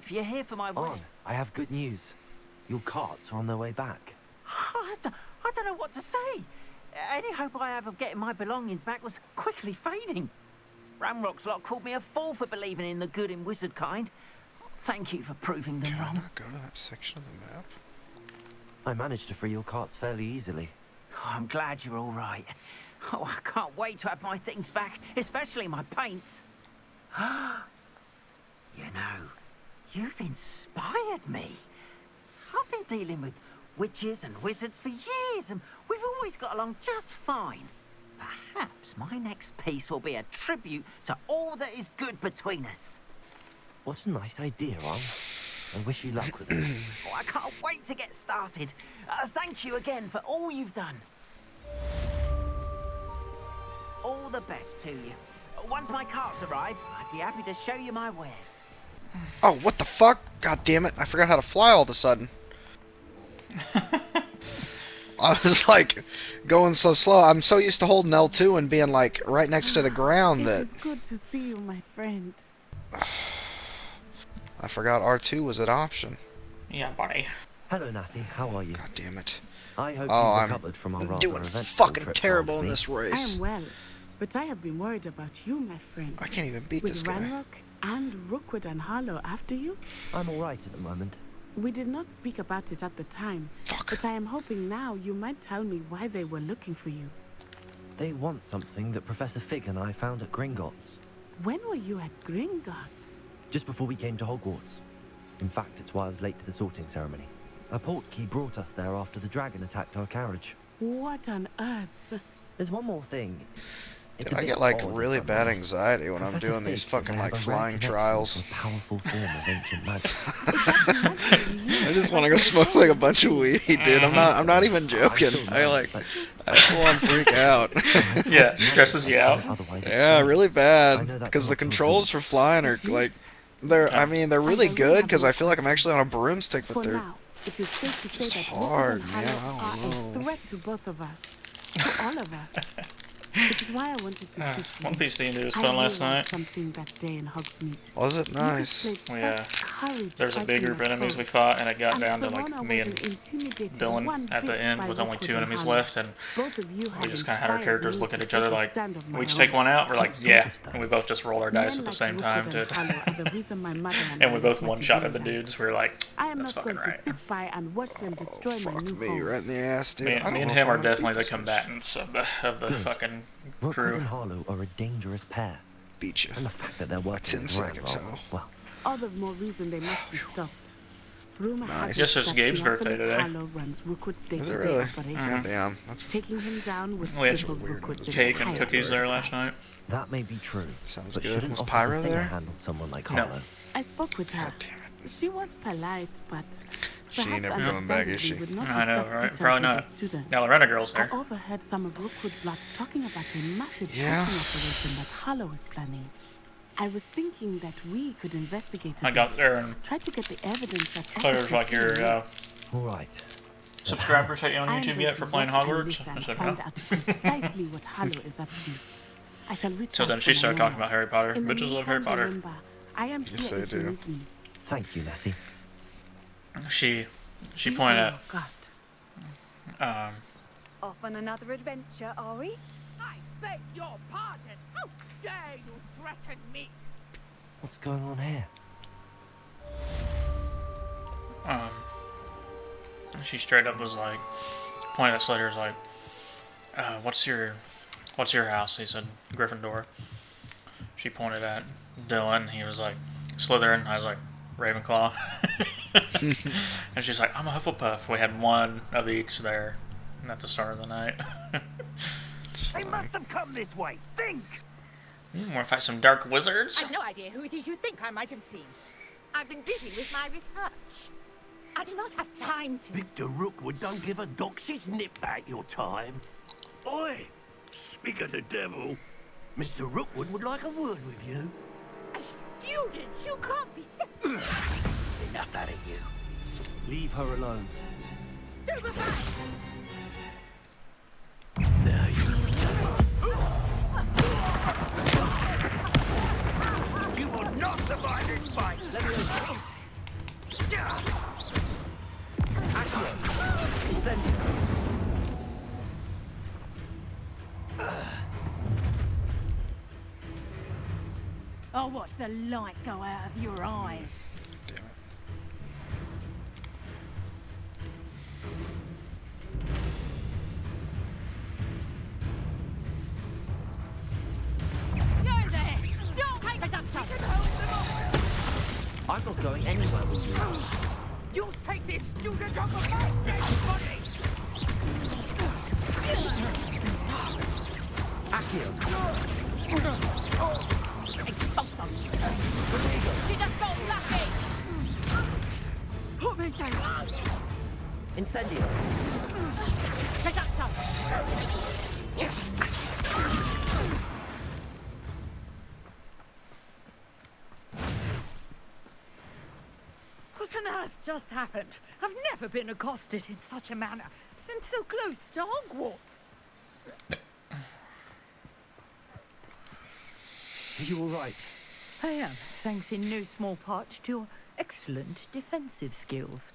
if you're here for my On, I have good news. Your carts are on their way back. I don't know what to say. Any hope I have of getting my belongings back was quickly fading. Ramrock's lot called me a fool for believing in the good in wizard kind. Thank you for proving them Can I wrong. not go to that section of the map? I managed to free your carts fairly easily. Oh, I'm glad you're all right. Oh, I can't wait to have my things back, especially my paints. You know, you've inspired me. I've been dealing with witches and wizards for years, and we've always got along just fine. Perhaps my next piece will be a tribute to all that is good between us. What a nice idea, Ron. I wish you luck with it. Oh, I can't wait to get started. Thank you again for all you've done. All the best to you. Once my carts arrive, I'd be happy to show you my wares. Oh, what the fuck? God damn it, I forgot how to fly all of a sudden. I was like going so slow. I'm so used to holding L2 and being like right next to the ground that It is good to see you, my friend. I forgot R2 was an option. Yeah, buddy. Hello, Natty. How are you? God damn it. I hope Oh, you've I'm recovered from our rather doing eventful fucking trip terrible last in week. this I race. am well, but I have been worried about you, my friend. I can't even beat With this guy. Ranrock and Rookwood and Harlow after you? I'm all right at the moment. We did not speak about it at the time, Fuck. but I am hoping now you might tell me why they were looking for you. They want something that Professor Fig and I found at Gringotts, When were you at Gringotts? just before we came to Hogwarts. In fact, it's why I was late to the sorting ceremony. A portkey brought us there after the dragon attacked our carriage. What on earth? There's one more thing. It's Dude, a I bit get like odd, if really I'm bad honest. anxiety when I'm Professor doing these Fig says fucking I like have a rare flying connection trials. to a powerful form of ancient magic. I just want to go smoke like a bunch of weed, dude. I'm not even joking. I full on freak out. Yeah, stresses you out. Yeah, really I bad. know that's Because the not true. controls for flying are like, I mean, they're really good because I feel like I'm actually on a broomstick, For but they're now, it is safe to say it's that hard, Rookwood and man, Harlow I don't are know. a threat to both of us. To all of us. Which is why I wanted to teach you. One Piece D&D was I fun last realized night. something that day in Hogsmeade. was it You nice? displayed Yeah. such courage There was a big fighting group of your enemies foe. we fought, and it got And down to Simona like me and wasn't intimidated Dylan one at the bit end by with only Rookwood 2 and enemies Harlow. left, and Both of you we have just kind of had our inspired characters me looking to at each other take a like, stand of my we each own. take one out. We're like, What yeah, sort of stuff? and we both just rolled our dice Men at the like same time, Rookwood and dude. Harlow are the reason my mother And we I both wanted to one-shotted do the that. dudes. We were like, I am that's not fucking going right. to sit by and watch them destroy my Fuck new me, home. right in the ass, dude. I don't Me and know him if are I'm gonna beat definitely the this bitch. combatants of the Good. fucking Rookwood crew. and Harlow are a dangerous pair. Beat you. And the fact that they're working with 10 seconds, Ranrock, huh? well, All the more reason they must be stopped. Rumor has Nice. it Guess it's that Gabe's Theophilus birthday today. Harlow runs Rookwood's Is it day-to-day really? operations. God damn. That's Taking him down with We had triple weird Rookwood's Cake and entire cookies there last enterprise. night. that may be true. Sounds but good. shouldn't Was Officer Pyro Singer there? handle someone like No. Harlow? I spoke with her. God damn it. She was polite, but She ain't perhaps never coming back, is understandably she? would not I know, discuss right? details Probably with not. her students. Now the Rent-A-Girl's I there. overheard some of Rookwood's lots talking about a massive Yeah. poaching operation that Harlow is planning. I was thinking that we could investigate a I got bit. there and Try to get the evidence that Claire's like, your All right. subscribers hit you on I am YouTube going yet to for playing watch and Hogwarts? listen I and said find no. out precisely what Harlow is up to. I shall reach So out then she when I started know talking about Harry Potter. In the Bitches love Harry meantime, Potter. remember, I am Yes, here I if you do. need me. Thank you, Natty. She Be pointed on at your guard. Off on another adventure, are we? I beg your pardon. How dare you threaten me? What's going on here? she straight up was like, pointed at Slater's like, what's your house? He said Gryffindor. She pointed at Dylan. He was like Slytherin. I was like Ravenclaw. And she's like, I'm a Hufflepuff. We had one of each there at the start of the night. It's They fine. must have come this way. Think! Want to fight some dark wizards? I've no idea who it is you think I might have seen. I've been busy with my research. I do not have time to. Victor Rookwood don't give a doxy's nip at your time. Oi! Speak of the devil. Mr. Rookwood would like a word with you. A student, you can't be serious. Enough out of you. Leave her alone. Stupefy! Now you... You will not survive this fight! I'll watch the light go out of your eyes. Damn it. You're in there! Still take a duck tuck! I'm not going anywhere with you. You'll take this student off of my dead body! Accio. Expulsum! You just got lucky! Put me down! Incendio. Conductor! What on earth just happened? I've never been accosted in such a manner, and so close to Hogwarts. Are you all right? I am, thanks in no small part to your excellent defensive skills.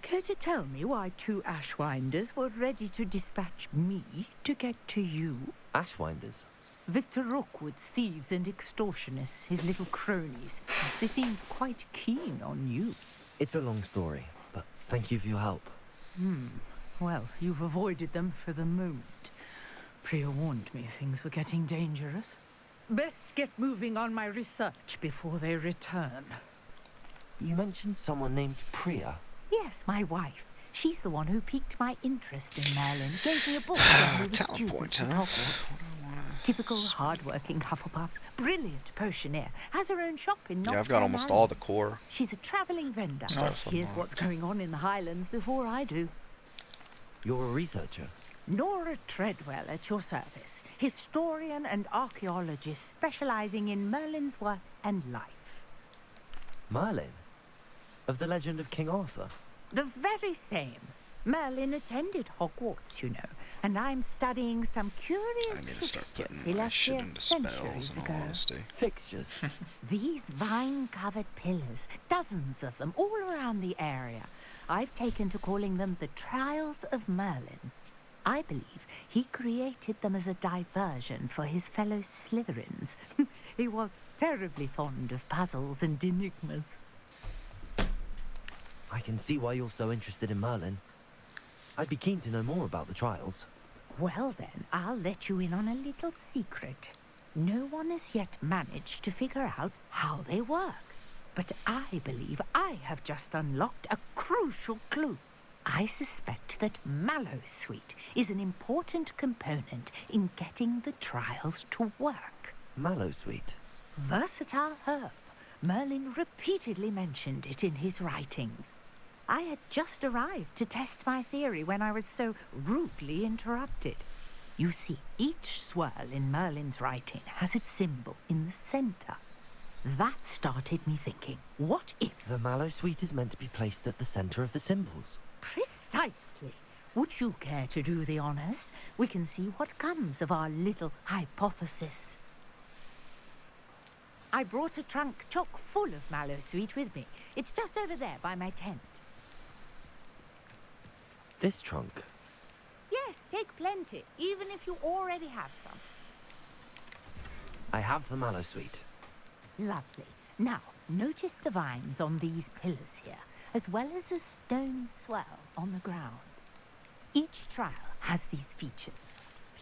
Care to tell me why 2 Ashwinders were ready to dispatch me to get to you? Ashwinders. Victor Rookwood's thieves and extortionists, his little cronies. They seemed quite keen on you. It's a long story, but thank you for your help. Well, you've avoided them for the moment. Priya warned me things were getting dangerous. Best get moving on my research before they return. You mentioned someone named Priya. Yes, my wife. She's the one who piqued my interest in Merlin. Gave me a book when we were Talent students points, at huh? Hogwarts. Typical hard-working Hufflepuff. Brilliant potioneer. Has her own shop in Yeah, I've got Nocturne almost Island. all the core. She's a travelling vendor. Stuff Here's unlocked. what's going on in the Highlands before I do. You're a researcher. Nora Treadwell at your service. Historian and archaeologist specialising in Merlin's work and life. Merlin? Of the legend of King Arthur? The very same. Merlin attended Hogwarts, you know, and I'm studying some curious I need to start fixtures putting he my left shit here into spells, centuries in all ago. honesty. Fixtures. These vine-covered pillars, dozens of them, all around the area. I've taken to calling them the Trials of Merlin. I believe he created them as a diversion for his fellow Slytherins. He was terribly fond of puzzles and enigmas. I can see why you're so interested in Merlin. I'd be keen to know more about the trials. Well then, I'll let you in on a little secret. No one has yet managed to figure out how they work. But I believe I have just unlocked a crucial clue. I suspect that Mallowsweet is an important component in getting the trials to work. Mallowsweet. Versatile herb. Merlin repeatedly mentioned it in his writings. I had just arrived to test my theory when I was so rudely interrupted. You see, each swirl in Merlin's writing has its symbol in the centre. That started me thinking, what if... The Mallowsweet is meant to be placed at the centre of the symbols. Precisely. Would you care to do the honours? We can see what comes of our little hypothesis. I brought a trunk chock full of Mallowsweet with me. It's just over there by my tent. This trunk. Yes, take plenty, even if you already have some. I have the Mallowsweet. Lovely. Now, notice the vines on these pillars here, as well as a stone swell on the ground. Each trial has these features.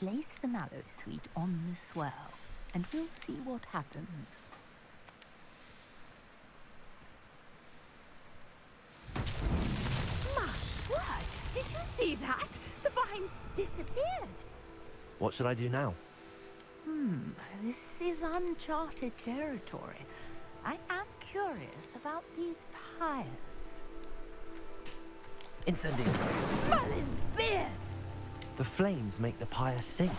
Place the Mallowsweet on the swell, and we'll see what happens. My word! Did you see that? The vines disappeared. What should I do now? This is uncharted territory. I am curious about these pyres. Incendio. Merlin's beard! The flames make the pyre sink.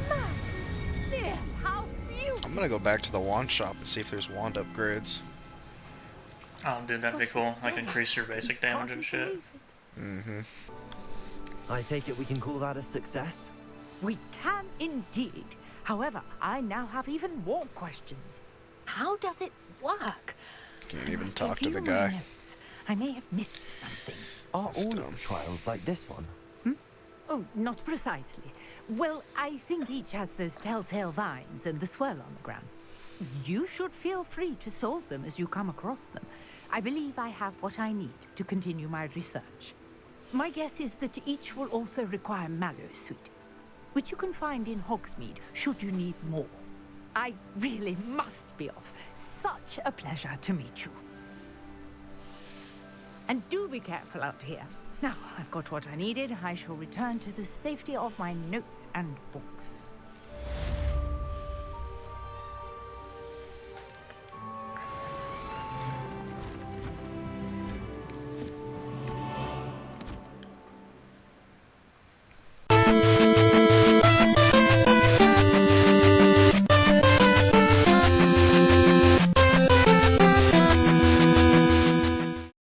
Merlin's beard! How beautiful! I'm gonna go back to the wand shop and see if there's wand upgrades. Oh, dude, that'd be cool. Like, increase your basic damage and shit. Mm-hmm. I take it we can call that a success? We can indeed. However, I now have even more questions. how does it work? Can't even Must talk to the review my guy. notes. I may have missed something. Are That's all of dumb. the trials like this one? Oh, not precisely. Well, I think each has those telltale vines and the swirl on the ground. You should feel free to solve them as you come across them. I believe I have what I need to continue my research. My guess is that each will also require mallow sweet, which you can find in Hogsmeade should you need more. I really must be off. Such a pleasure to meet you. And do be careful out here. Now, I've got what I needed. I shall return to the safety of my notes and books.